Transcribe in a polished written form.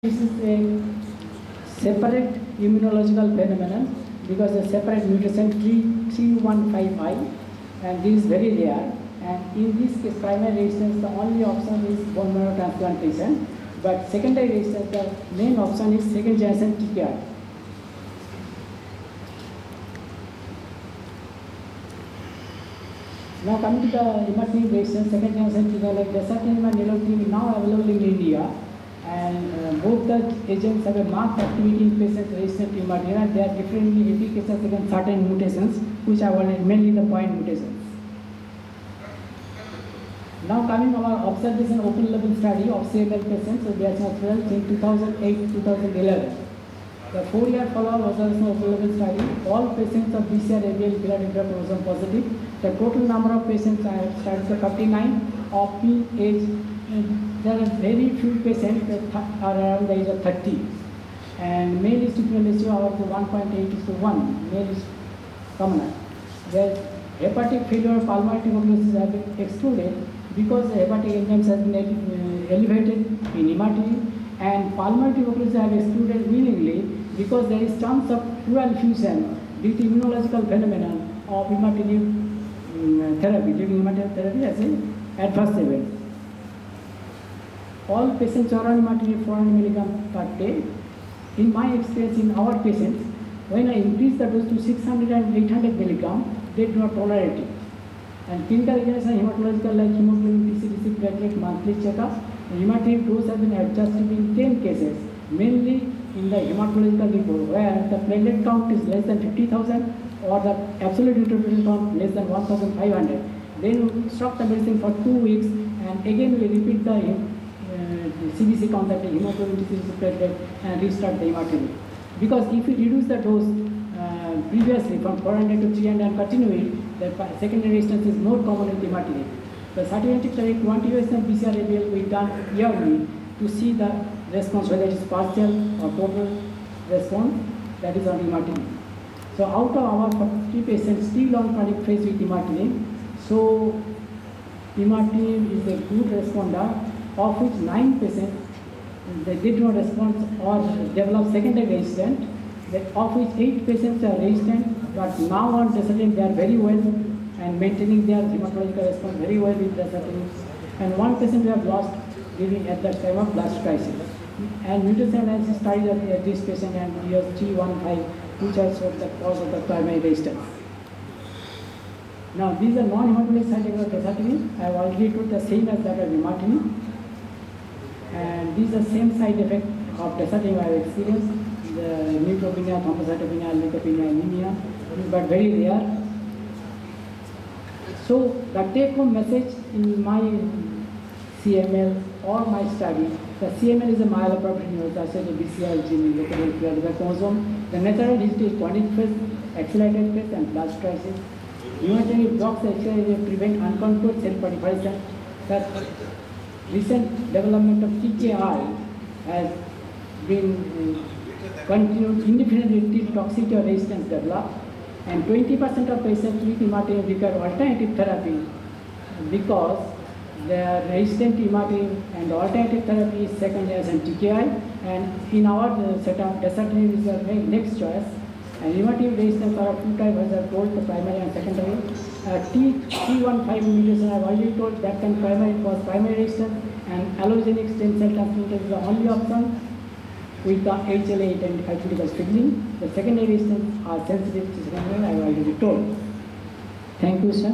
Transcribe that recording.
This is a separate immunological phenomenon because a separate mutation 315I, and this is very rare. And in this case, primary resistance, the only option is bone marrow transplantation, but secondary resistance, the main option is second generation TKI. Now coming to the imatinib resistance, second generation TKI like dasatinib and nilotinib now available in India. And both the agents have a marked activity in patients resistant to imatinib, and they are differently efficacious against certain mutations, which are mainly the point mutations. Now coming to our observation open label study of CML patients, so they are observed in 2008-2011. The 4-year follow-up observation open label study, all patients of BCR-ABL BRAF chromosome positive. The total number of patients are studied to 59 of mean age. There are very few patients that are around the age of 30, and male is to female ratio of 1.8:1. Male is commoner. The hepatic failure of pulmonary tuberculosis have been excluded because the hepatic enzymes have been elevated in imatinib, and pulmonary tuberculosis have excluded willingly because there is chance of pleural effusion due to immunological phenomenon of imatinib therapy, giving imatinib therapy as an adverse event. All patients are on imatinib 400 mg per day. In my experience, in our patients, when I increase the dose to 600 and 800 mg, they do not tolerate it. And clinical examination hematological like hemoglobin, TCDC, platelet, monthly checkup, imatinib dose has been adjusted in 10 cases, mainly in the hematological report, where the platelet count is less than 50,000 or the absolute neutrophil count less than 1,500. Then we stop the medicine for 2 weeks, and again we repeat the CBC count, that hemoglobin, TCDC, platelet, and restart the imatinib. Because if we reduce the dose previously from 400 to 300 and continue it, the secondary resistance is more common with imatinib. The scientific quantification BCR-ABL we done yearly to see the response, whether it is partial or total response, that is on imatinib. So out of our 40 patients still on chronic phase with imatinib, so imatinib is a good responder, of which 9 patients they did not respond or develop secondary resistance, of which 8 patients are resistant, but now on dasatinib they are very well and maintaining their hematological response very well with dasatinib. And 1 patient we have lost during at that time of blast crisis. And mutation analysis studied at this patient and he was T15, which has showed the cause of the primary resistance. Now these are non-hematologic side effects of dasatinib. I have already told the same as that of imatinib. And these are same side effect of dasatinib I have experienced, the neutropenia, thrombocytopenia, leukopenia, anemia, but very rare. So the take-home message in my CML or my study, the CML is a myeloproliferative neoplastic BCR gene in the chromosome. The natural history is chronic phase, accelerated phase, and blast crisis. Imatinib blocks the accelerated, prevent uncontrolled cell proliferation. The recent development of TKI has been continued indefinitely till toxicity or resistance develop, and 20% of patients with imatinib require alternative therapy because they are resistant to imatinib, and alternative therapy is second generation TKI, and in our setup dasatinib is our next choice. And imatinib resistance are of 2 types, as I have told, the primary and secondary. T315 mutation I have already told that can primary cause primary resistance, and allogenic stem cell transplantation is the only option with the HLA identified critical signaling. The secondary resistance are sensitive to secondary, I have already told. Thank you, sir.